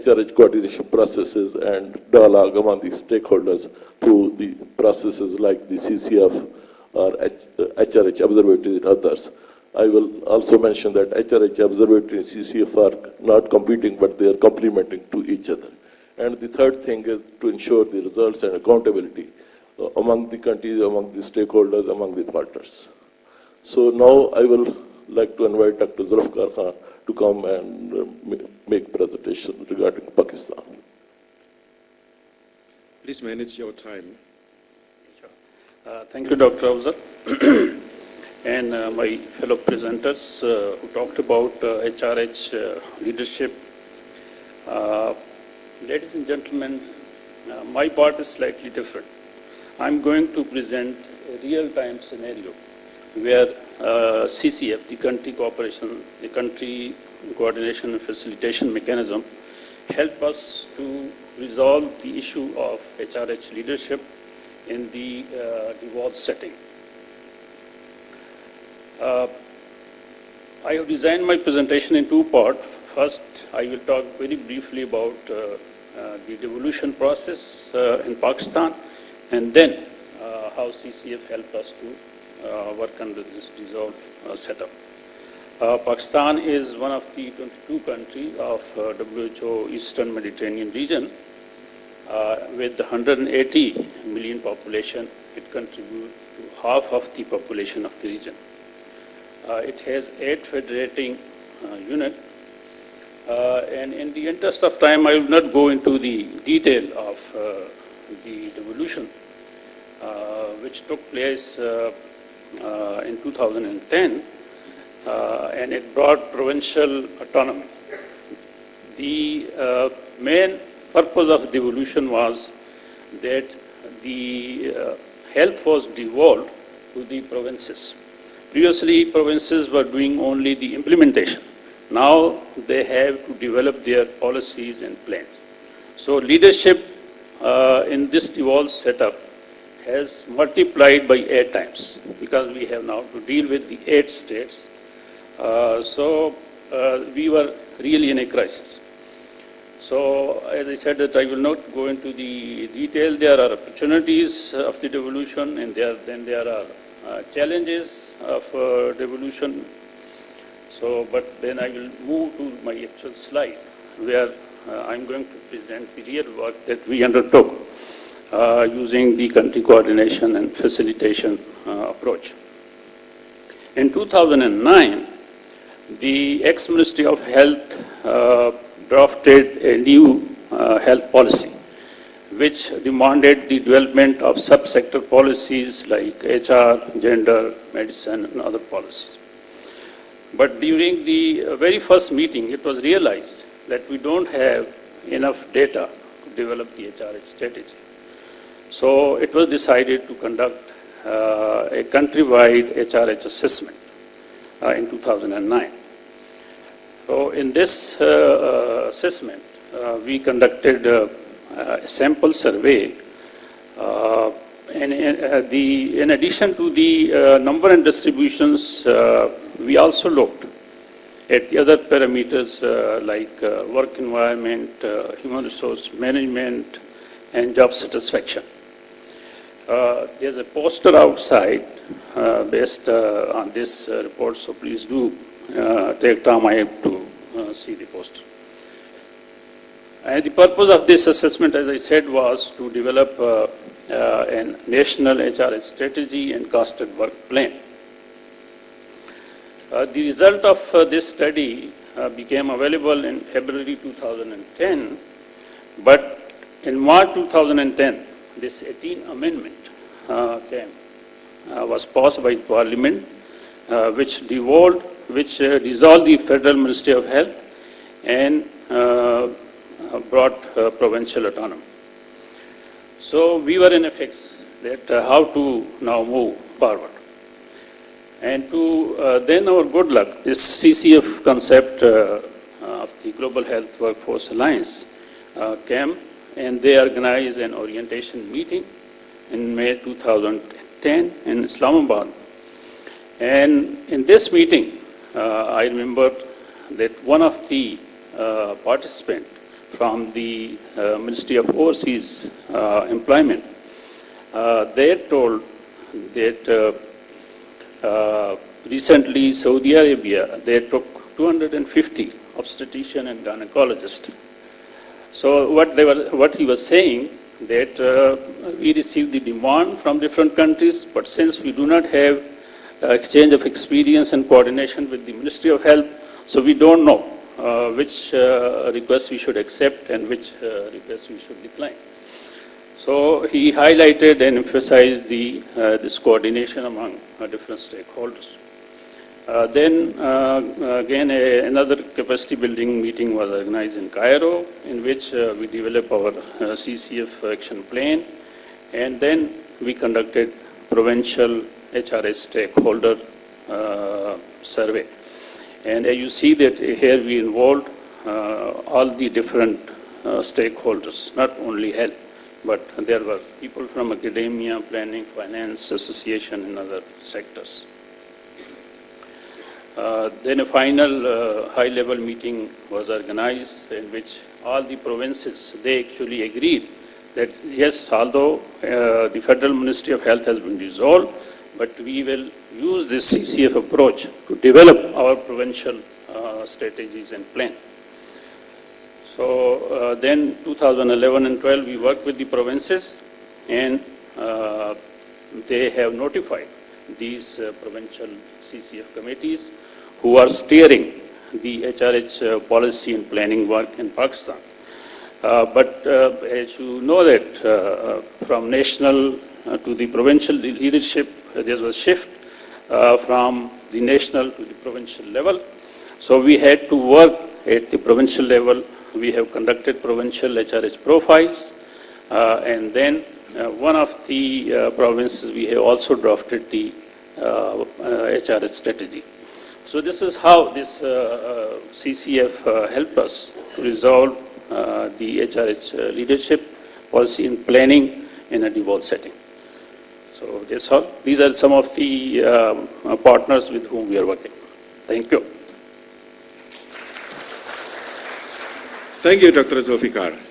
HRH coordination processes and dialogue among the stakeholders through the processes like the CCF or HRH Observatory and others. I will also mention that HRH Observatory and CCF are not competing, but they are complementing to each other. And the third thing is to ensure the results and accountability among the countries, among the stakeholders, among the partners. So now I will like to invite Dr. Zulfikar Khan to come and make presentation regarding Pakistan. Please manage your time. Thank you, Dr. Afzal, and my fellow presenters who talked about HRH leadership. Ladies and gentlemen, my part is slightly different. I'm going to present a real-time scenario where CCF, the country coordination and facilitation mechanism, help us to resolve the issue of HRH leadership in the devolved setting. I have designed my presentation in two parts. First, I will talk very briefly about the devolution process in Pakistan, and then how CCF helped us to work under this dissolved setup. Pakistan is one of the 22 countries of WHO Eastern Mediterranean region. With 180 million population, it contributes to half of the population of the region. It has 8 federating units, and in the interest of time, I will not go into the detail of the devolution, which took place in 2010, and it brought provincial autonomy. The main purpose of devolution was that the health was devolved to the provinces. Previously, provinces were doing only the implementation. Now they have to develop their policies and plans. So leadership in this devolved setup has multiplied by 8 times because we have now to deal with the 8 states. So we were really in a crisis. So as I said, that I will not go into the detail. There are opportunities of the devolution, and then there are challenges of devolution. So, but then I will move to my actual slide, where I'm going to present the real work that we undertook using the country coordination and facilitation approach. In 2009, the ex-Ministry of Health drafted a new health policy, which demanded the development of subsector policies like HR, gender, medicine, and other policies. But during the very first meeting, it was realized that we don't have enough data to develop the HRH strategy. So it was decided to conduct a countrywide HRH assessment in 2009. So in this assessment, we conducted a sample survey, and in addition to the number and distributions, we also looked at the other parameters like work environment, human resource management, and job satisfaction. There's a poster outside based on this report, so please do take time to see the poster. And the purpose of this assessment, as I said, was to develop a national HRH strategy and costed work plan. The result of this study became available in February 2010, but in March 2010, this 18th amendment was passed by Parliament, which dissolved the Federal Ministry of Health and brought provincial autonomy. So we were in a fix that how to now move forward. And to then our good luck, this CCF concept of the Global Health Workforce Alliance came, and they organized an orientation meeting in May 2010 in Islamabad. And in this meeting, I remember that one of the participants from the Ministry of Overseas Employment. They told that recently Saudi Arabia, they took 250 obstetrician and gynecologists. So what he was saying, that we receive the demand from different countries, but since we do not have exchange of experience and coordination with the Ministry of Health, so we don't know which requests we should accept and which requests we should decline. So he highlighted and emphasized this coordination among different stakeholders. Then again, another capacity building meeting was organized in Cairo, in which we developed our CCF action plan, and then we conducted provincial HRS stakeholder survey. And you see that here we involved all the different stakeholders, not only health, but there were people from academia, planning, finance, association, and other sectors. Then a final high-level meeting was organized in which all the provinces, they actually agreed that yes, although the Federal Ministry of Health has been dissolved, but we will use this CCF approach to develop our provincial strategies and plan. So then 2011 and 12, we worked with the provinces, and they have notified these provincial CCF committees who are steering the HRH policy and planning work in Pakistan. But as you know that from national to the provincial leadership, there was a shift from the national to the provincial level. So we had to work at the provincial level. We have conducted provincial HRH profiles, and then one of the provinces, we have also drafted the HRH strategy. So this is how this CCF helped us to resolve the HRH leadership, policy and planning in a devolved setting. So that's all. These are some of the partners with whom we are working. Thank you. Thank you, Dr. Zulfikar.